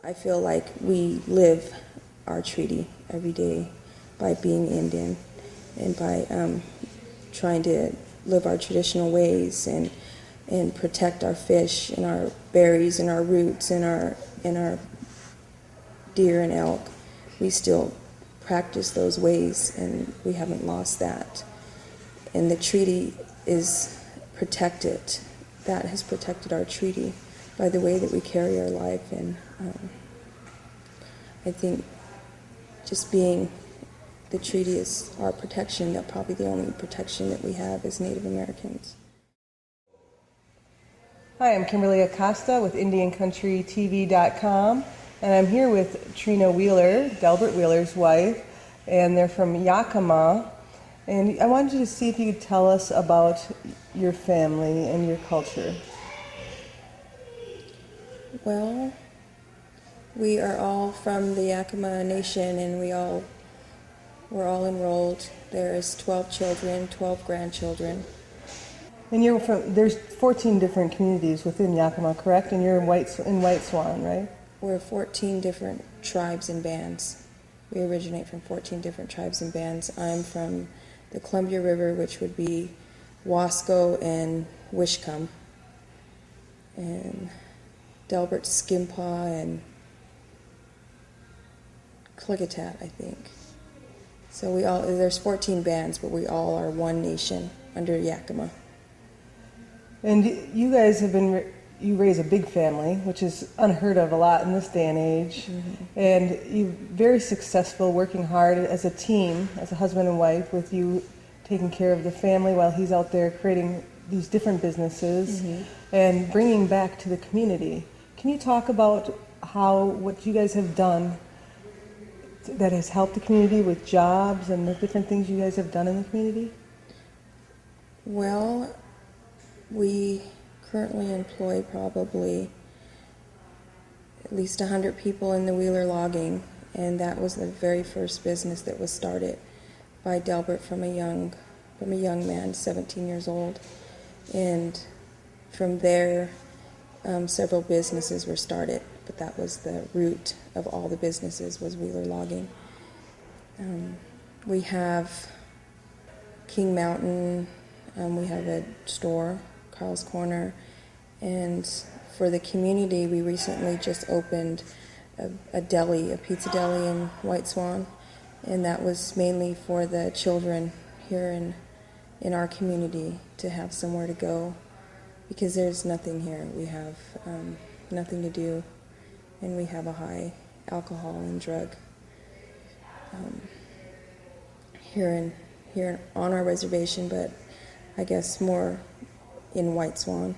I feel like we live our treaty every day by being Indian and by trying to live our traditional ways and protect our fish and our berries and our roots and our deer and elk. We still practice those ways, and we haven't lost that. And the treaty is protected. That has protected our treaty by the way that we carry our life. And I think just being the treaty is our protection, that probably the only protection that we have as Native Americans. Hi, I'm Kimberlie Acosta with IndianCountryTV.com, and I'm here with Trina Wheeler, Delbert Wheeler's wife, and they're from Yakama. And I wanted you to see if you could tell us about your family and your culture. Well, we are all from the Yakama Nation, and we're all enrolled. There's 12 children, 12 grandchildren. And there's 14 different communities within Yakama, correct? And you're in White Swan, right? We're 14 different tribes and bands. We originate from 14 different tribes and bands. I'm from the Columbia River, which would be Wasco and Wishcom. And Delbert, Skimpaw, and Klickitat, I think. So there's 14 bands, but we all are one nation under Yakama. And you guys you raise a big family, which is unheard of a lot in this day and age. Mm-hmm. And you're very successful, working hard as a team, as a husband and wife, with you taking care of the family while he's out there creating these different businesses mm-hmm. and bringing back to the community. Can you talk about what you guys have done that has helped the community with jobs and the different things you guys have done in the community? Well, we currently employ probably at least 100 people in the Wheeler logging, and that was the very first business that was started by Delbert from a young man, 17 years old. And from there, several businesses were started, but that was the root of all the businesses, was Wheeler logging. We have King Mountain, we have a store, Carl's Corner, and for the community, we recently just opened a deli, a pizza deli in White Swan, and that was mainly for the children here in our community to have somewhere to go, because there's nothing here. We have nothing to do, and we have a high alcohol and drug here on our reservation, but I guess more in White Swan.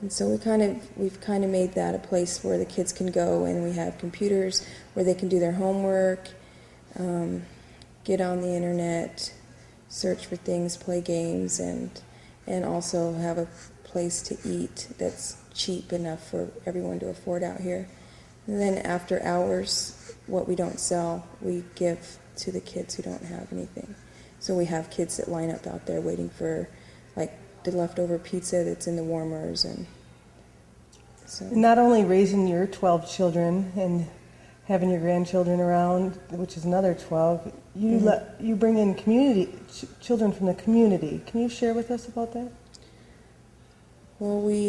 And so we've kind of made that a place where the kids can go, and we have computers where they can do their homework, get on the internet, search for things, play games, and also have a place to eat that's cheap enough for everyone to afford out here. And then after hours, what we don't sell, we give to the kids who don't have anything. So we have kids that line up out there waiting for like the leftover pizza that's in the warmers. And so not only raising your 12 children and having your grandchildren around, which is another 12, you bring in children from the community. Can you share with us about that? Well, we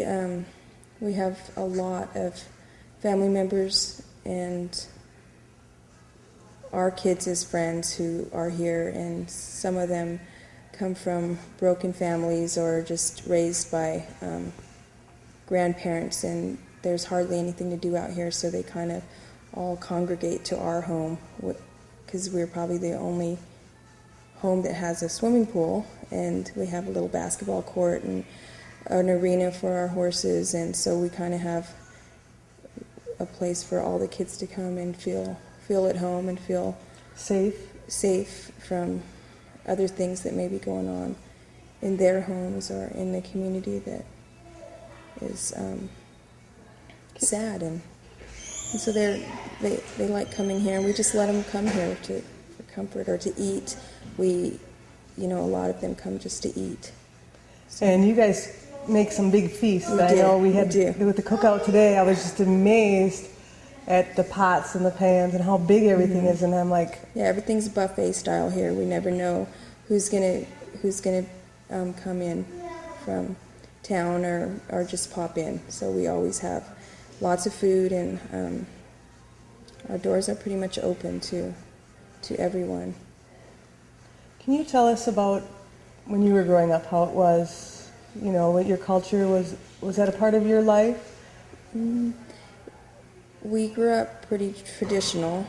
have a lot of family members and our kids as friends who are here, and some of them come from broken families or just raised by grandparents, and there's hardly anything to do out here, so they kind of all congregate to our home, because we're probably the only home that has a swimming pool, and we have a little basketball court and an arena for our horses, and so we kind of have a place for all the kids to come and feel at home and feel safe from other things that may be going on in their homes or in the community that is sad, and so they like coming here, and we just let them come here for comfort or to eat. A lot of them come just to eat. So. And you guys make some big feasts. We do with the cookout today. I was just amazed at the pots and the pans and how big everything is, and I'm like, yeah, everything's buffet style here. We never know who's gonna come in from town or just pop in. So we always have lots of food, and our doors are pretty much open to everyone. Can you tell us about when you were growing up, how it was, you know, what your culture was that a part of your life? We grew up pretty traditional.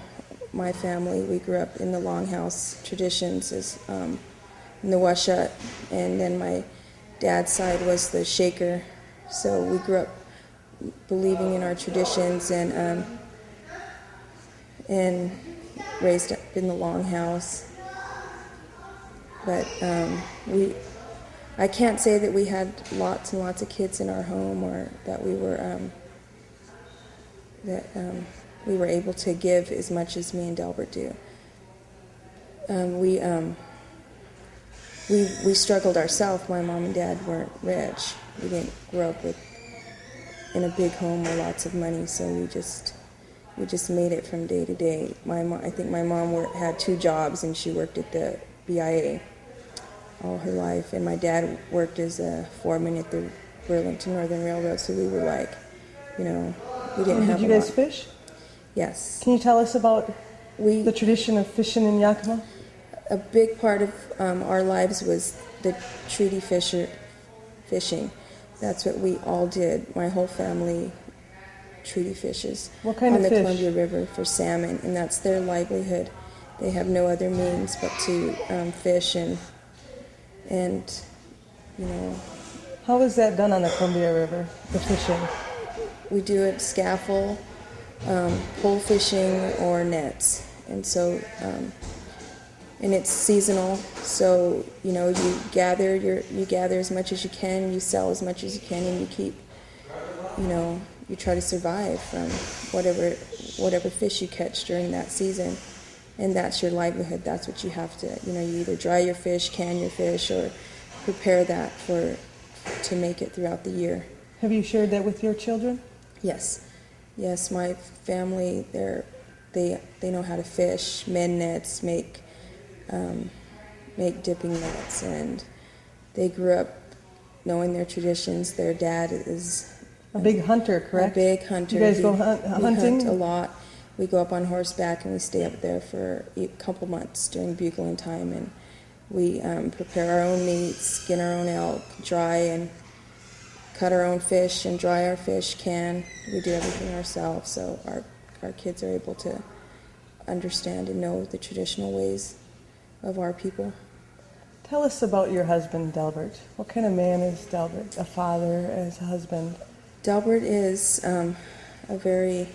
My family, we grew up in the longhouse traditions as in the washut, and then my dad's side was the shaker. So we grew up believing in our traditions and raised up in the longhouse. But I can't say that we had lots and lots of kids in our home, or that we were able to give as much as me and Delbert do. We struggled ourselves. My mom and dad weren't rich. We didn't grow up in a big home with lots of money, so we just made it from day to day. I think my mom had 2 jobs, and she worked at the BIA all her life, and my dad worked as a foreman at the Burlington Northern Railroad. So we were like, you know, we didn't have. Did you guys fish? Yes. Can you tell us about the tradition of fishing in Yakama? A big part of our lives was the treaty fishing. That's what we all did. My whole family treaty fishes. What kind on of the fish? Columbia River for salmon, and that's their livelihood. They have no other means but to fish and you know. How is that done on the Columbia River, the fishing? We do it scaffold, pole fishing, or nets, and so and it's seasonal. So you know, you gather as much as you can, you sell as much as you can, and you keep, you know, you try to survive from whatever fish you catch during that season, and that's your livelihood. That's what you have to, you know, you either dry your fish, can your fish, or prepare that to make it throughout the year. Have you shared that with your children? Yes, my family, they know how to fish, mend nets, make dipping nets, and they grew up knowing their traditions. Their dad is a big hunter, correct? A big hunter. You guys go hunting? We hunt a lot. We go up on horseback, and we stay up there for a couple months during bugling time, and we prepare our own meats, skin our own elk, dry and cut our own fish and dry our fish, we do everything ourselves, so our kids are able to understand and know the traditional ways of our people. Tell us about your husband, Delbert. What kind of man is Delbert? A father, as a husband? Delbert is a very,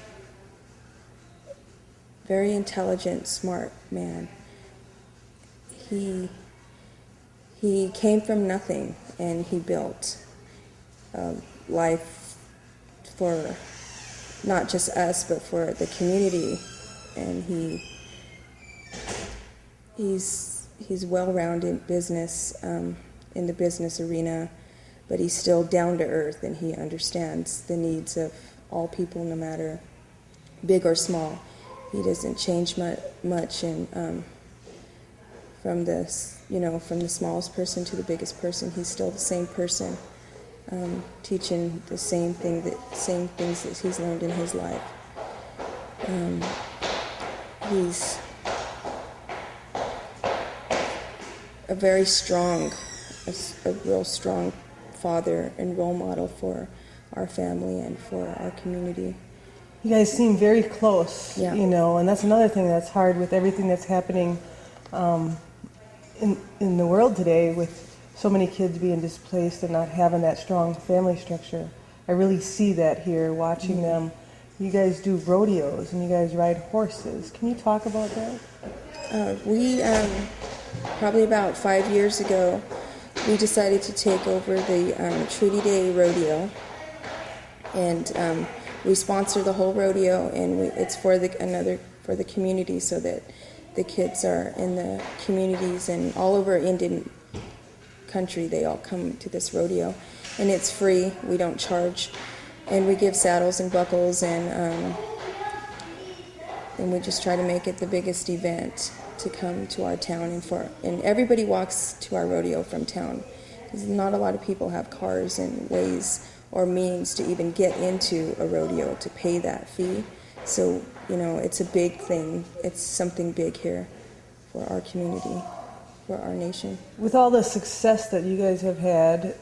very intelligent, smart man. He came from nothing, and he built life for not just us, but for the community. And he's well-rounded in business, in the business arena, but he's still down to earth, and he understands the needs of all people, no matter big or small. He doesn't change much, and from the smallest person to the biggest person, he's still the same person, teaching the same things that he's learned in his life. He's a very strong, a real strong father and role model for our family and for our community. You guys seem very close, yeah. You know, and that's another thing that's hard with everything that's happening in the world today, with so many kids being displaced and not having that strong family structure. I really see that here, watching them. You guys do rodeos and you guys ride horses. Can you talk about that? We probably about 5 years ago, we decided to take over the Treaty Day Rodeo, and we sponsor the whole rodeo, and it's for the community, so that the kids are in the communities and all over Indian country. They all come to this rodeo, and it's free. We don't charge, and we give saddles and buckles and and we just try to make it the biggest event to come to our town, and everybody walks to our rodeo from town, because not a lot of people have cars and ways or means to even get into a rodeo to pay that fee. So, it's a big thing. It's something big here for our community, for our nation. With all the success that you guys have had,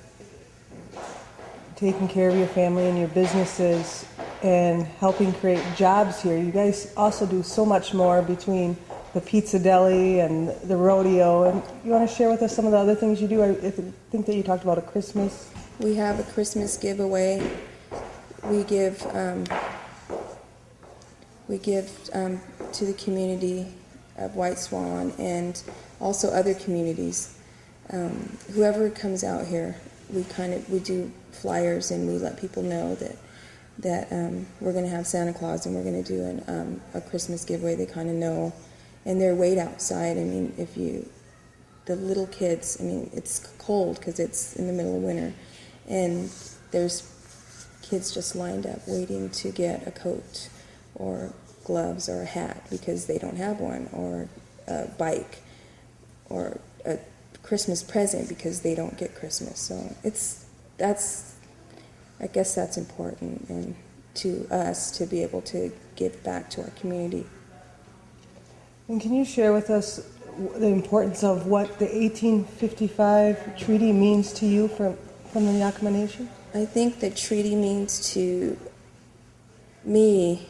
taking care of your family and your businesses and helping create jobs here, you guys also do so much more between the pizza deli and the rodeo. And you want to share with us some of the other things you do? I think that you talked about a Christmas. We have a Christmas giveaway. We give to the community of White Swan and also other communities. Whoever comes out here, we do flyers, and we let people know that we're going to have Santa Claus, and we're going to do a Christmas giveaway. They kind of know, and they're wait outside. I mean, the little kids, it's cold because it's in the middle of winter, and there's kids just lined up waiting to get a coat or gloves or a hat because they don't have one, or a bike or a Christmas present because they don't get Christmas. So I guess that's important, and to us to be able to give back to our community. And can you share with us the importance of what the 1855 treaty means to you from the Yakama Nation? I think the treaty means to me,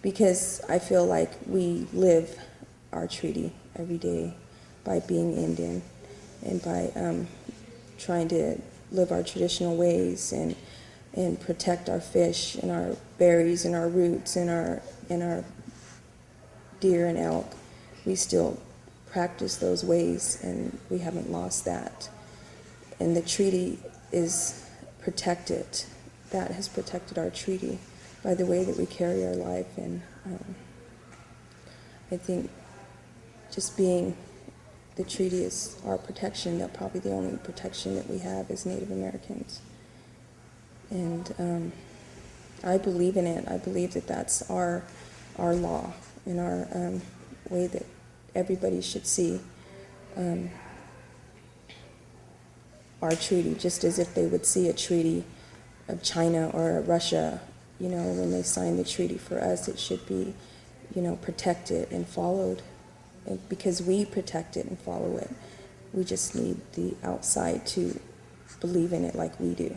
because I feel like we live our treaty every day by being Indian and by trying to live our traditional ways and protect our fish and our berries and our roots and our deer and elk. We still practice those ways, and we haven't lost that. And the treaty is protected. That has protected our treaty by the way that we carry our life. And I think just being the treaty is our protection. That probably the only protection that we have as Native Americans. And I believe in it. I believe that that's our law and our way that everybody should see our treaty, just as if they would see a treaty of China or Russia. When they sign the treaty for us, it should be, protected and followed, and because we protect it and follow it. We just need the outside to believe in it like we do.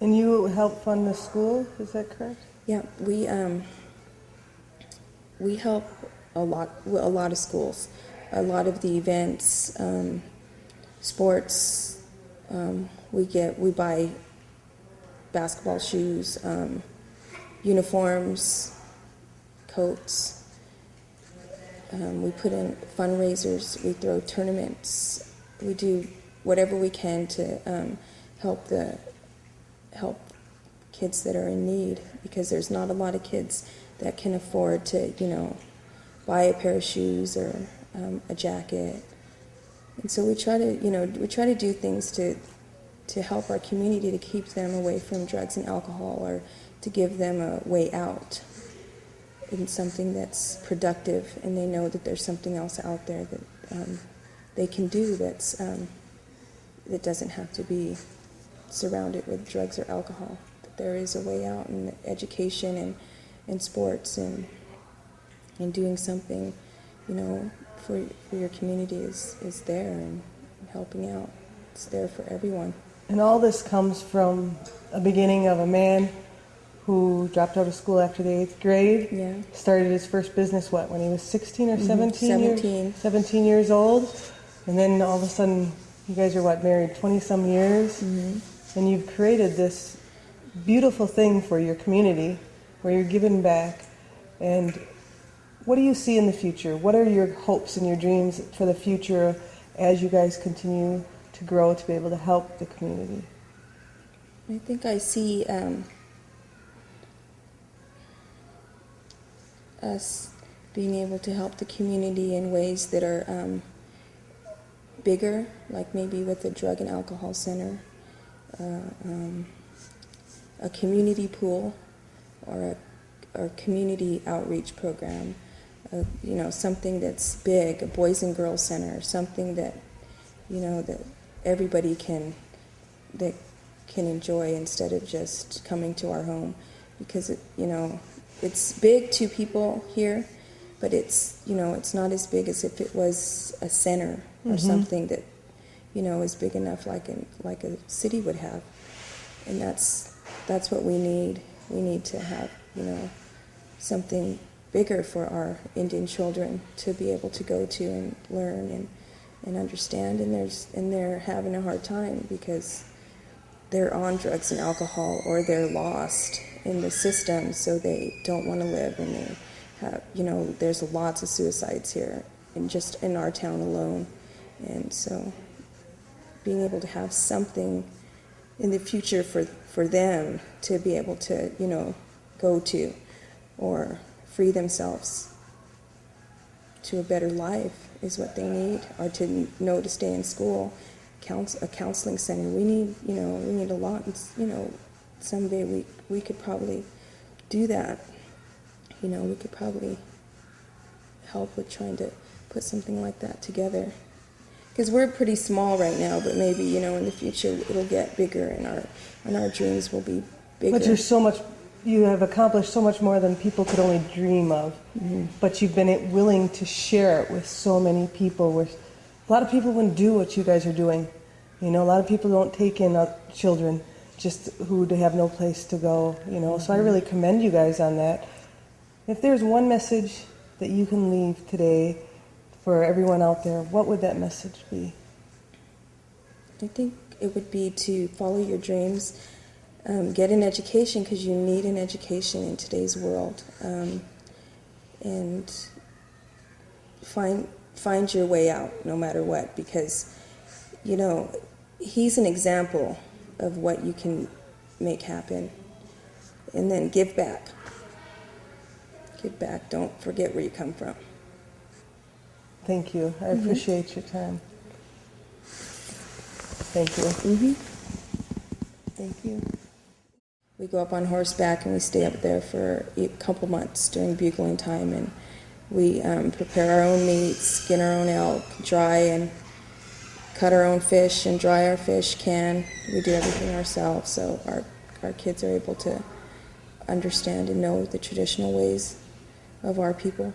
And you help fund the school, is that correct? Yeah, we help a lot of schools, a lot of the events, sports. We buy basketball shoes, uniforms, coats. We put in fundraisers. We throw tournaments. We do whatever we can to help kids that are in need, because there's not a lot of kids that can afford to, buy a pair of shoes or a jacket. And so we try to do things to help our community, to keep them away from drugs and alcohol, or to give them a way out in something that's productive, and they know that there's something else out there that they can do that doesn't have to be surrounded with drugs or alcohol. That there is a way out in education and sports and doing something, for your community is there, and helping out. It's there for everyone. And all this comes from a beginning of a man who dropped out of school after the 8th grade. Yeah. Started his first business, when he was 16 or 17? 17. 17 years old. And then all of a sudden, you guys are married 20-some years? Mm-hmm. And you've created this beautiful thing for your community where you're giving back. And what do you see in the future? What are your hopes and your dreams for the future as you guys continue to grow to be able to help the community? I think I see us being able to help the community in ways that are bigger, like maybe with a drug and alcohol center, a community pool, or our community outreach program, you know, something that's big, a Boys and Girls Center, something that, you know, that everybody can enjoy instead of just coming to our home, because it, you know, it's big to people here, but it's, you know, it's not as big as if it was a center or something that, you know, is big enough like a city would have. And that's what we need. We need to have, you know, something bigger for our Indian children to be able to go to and learn and understand. And they're having a hard time because they're on drugs and alcohol, or they're lost in the system, so they don't want to live. And they have, you know, there's lots of suicides here, just in our town alone. And so being able to have something in the future for them to be able to, you know, go to or free themselves to a better life is what they need, or to know to stay in school, a counseling center. We need, you know, we need a lot. You know, someday we could probably do that. You know, we could probably help with trying to put something like that together. Because we're pretty small right now, but maybe, you know, in the future it'll get bigger, and our dreams will be bigger. But you have accomplished so much more than people could only dream of. But you've been willing to share it with so many people. A lot of people wouldn't do what you guys are doing. You know, a lot of people don't take in children just who have no place to go. You know, so I really commend you guys on that. If there's one message that you can leave today for everyone out there, what would that message be? I think it would be to follow your dreams, get an education, because you need an education in today's world, and find your way out no matter what, because, you know, he's an example of what you can make happen. And then give back. Give back. Don't forget where you come from. Thank you. I appreciate your time. Thank you. Thank you. We go up on horseback and we stay up there for a couple months during bugling time, and we prepare our own meat, skin our own elk, dry and cut our own fish and dry our fish, can. We do everything ourselves, so our kids are able to understand and know the traditional ways of our people.